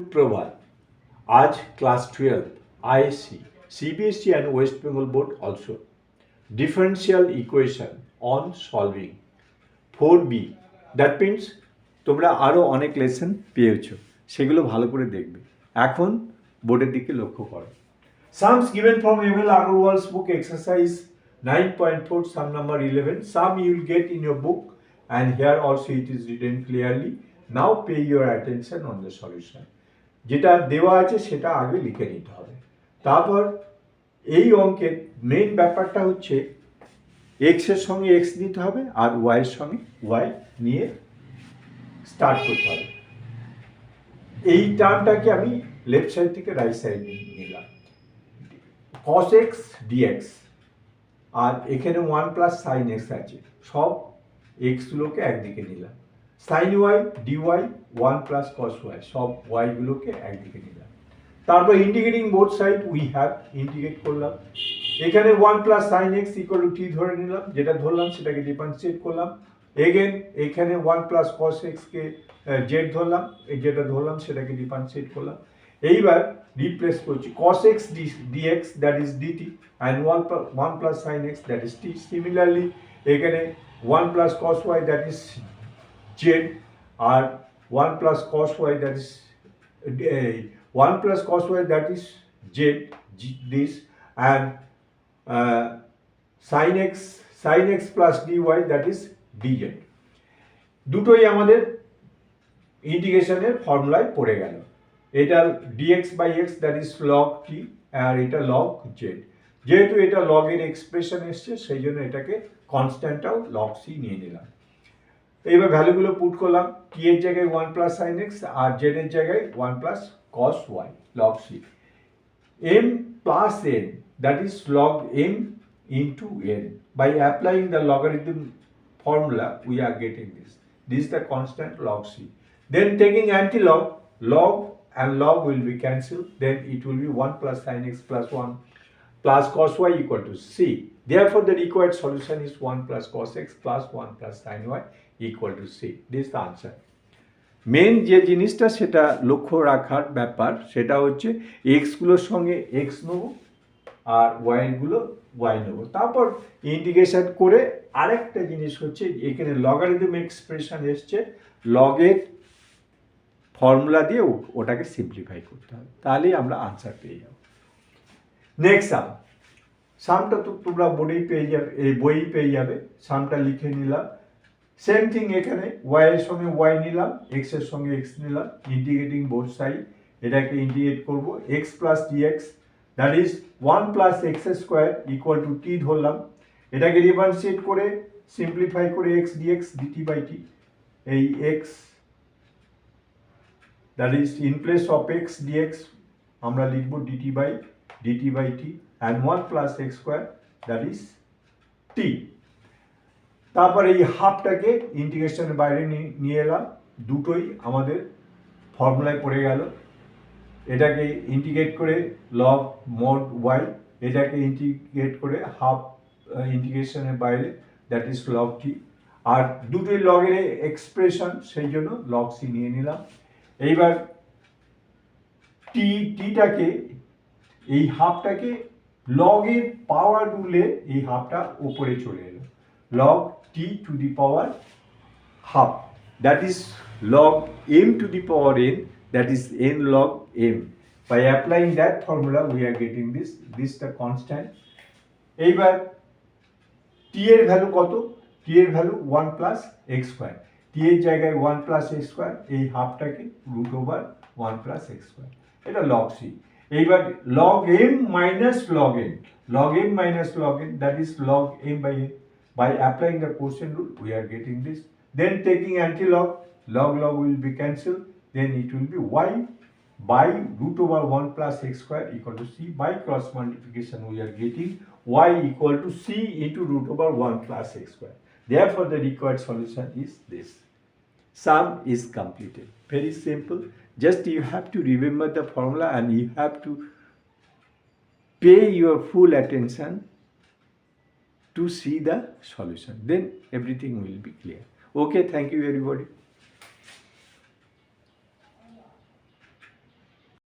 सुप्रभात। आज class 12 ISC, CBSE and West Bengal Board also. Differential equation on solving 4B. That means তোমরা আরও অনেক লেসন পেয়েছো, সেগুলো ভালো করে দেখবে। এখন বোর্ডের দিকে লক্ষ্য করো। Sums given from ML Agarwal's book exercise 9.4 sum number 11. Sum you will get in your book and here also it is written clearly. Now pay your attention on the solution. যেটা দেওয়া আছে সেটা আগে লিখে নিতে হবে। তারপর এই অঙ্কের মেইন ব্যাপারটা হচ্ছে এক্স এর সঙ্গে এক্স নিতে হবে আর ওয়াই এর সঙ্গে ওয়াই নিয়ে স্টার্ট করতে হবে। এই টার্মটাকে আমি লেফট সাইড থেকে রাইট সাইড নিলাম, cos x dx, আর এখানে 1 প্লাস সাইন এক্স আছে, সব এক্সগুলোকে একদিকে নিলাম। Sine Y D Y 1 plus cos Y, সব ওয়াইগুলোকে একদিকে নিলাম। তারপর integrating both side we have, integrate করলাম। এখানে 1 plus sine X equal to T ধরে নিলাম, যেটা ধরলাম সেটাকে ডিফারেন্সিয়েট করলাম। এগেন এখানে 1 প্লাস কস এক্সকে জেড ধরলাম, যেটা ধরলাম সেটাকে ডিফারেন্সিয়েট করলাম। এইবার রিপ্লেস করছি cos x dx that is dt and 1 plus sin x that is t. Similarly এখানে 1 plus cos y that is z R 1 plus cos y that is 1 plus cos y that is z this and sin x plus dy that is dz. দুটোই আমাদের ইন্টিগ্রেশনের ফর্মুলায় পড়ে গেল। এটা dx by x that is log t আর এটা log z। যেহেতু এটা log এর এক্সপ্রেশন এসছে সেই জন্য এটাকে কনস্ট্যান্টটাও log c নিয়ে নিলাম। এইবার ভ্যালুগুলো পুট করলাম, t এর জায়গায় 1 প্লাস sin x আর z এর জায়গায় 1 plus cos y log c। m plus n that is log m into n. By applying the logarithm formula we are getting this. This is the constant log c. Then taking anti-log, log and log will be cancelled, then it will be 1 plus sin x plus 1 plus cos y equal to c. Therefore the required solution is 1 plus cos x plus 1 plus sin y equal to c. This is the answer. Main যে জিনিসটা সেটা লক্ষ্য রাখার ব্যাপার সেটা হচ্ছে এক্সগুলোর সঙ্গে x নেব আর ওয়াইগুলো ওয়াই নেব। তারপর ইন্টিগ্রেশন করে আরেকটা জিনিস হচ্ছে এখানে লগারিদম এক্সপ্রেশন এসছে, লগের ফর্মুলা দিয়ে ওটাকে সিম্পলিফাই করতে হবে, তাহলেই আমরা আনসার পেয়ে যাব। নেক্সট সামটা তো তোমরা বোর্ডেই পেয়ে যাবে, এই বইই পেয়ে যাবে। সামটা লিখে নিলাম, সেম থিং এখানে ওয়াই এর সঙ্গে ওয়াই নিলাম, এক্স এর সঙ্গে এক্স নিলাম, ইন্টিগ্রেটিং বোথ সাইড, এটাকে ইন্টিগ্রেট করব। X plus D X that is 1 plus X square equal to T ধরলাম, এটাকে ডিফারেন্সিয়েট করে সিম্পলিফাই করে X D X D T by T, এই X that is in place of x dx আমরা লিখব dt by t and 1 plus x square that is t. তারপর এই হাফটাকে ইন্টিগ্রেশনের বাইরে নিয়ে এলাম, দুটোই আমাদের ফর্মুলায় পড়ে গেল। এটাকে ইন্টিগ্রেট করে log mod y, এটাকে ইন্টিগ্রেট করে হাফ ইন্টিগ্রেশনের বাইরে that is log t, আর দুটোই লগের এক্সপ্রেশন সেই জন্য log c নিয়ে নিলাম। এইবার টিটাকে এই হাফটাকে লগের পাওয়ার রুলে এই হাফটা উপরে চলে এলো, log T to the power half that is log M to the power N that is N log M. By applying that formula we are getting this the constant. এইবার টি এর ভ্যালু কত? T এর value 1 plus X square, T এর জায়গায় 1 plus X square, এই হাফটাকে root over 1 plus X square, এটা log C. এইবার log M minus log N, log M minus log n that is log M by n. By applying the question rule we are getting this. Then taking anti log, log will be cancelled, then it will be y by root over 1 plus x square equal to c. By cross multiplication we are getting y equal to c into root over 1 plus x square. Therefore the required solution is this. Sum is completed. Very simple. Just you have to remember the formula and you have to pay your full attention to see the solution. Then everything will be clear. Okay, thank you everybody.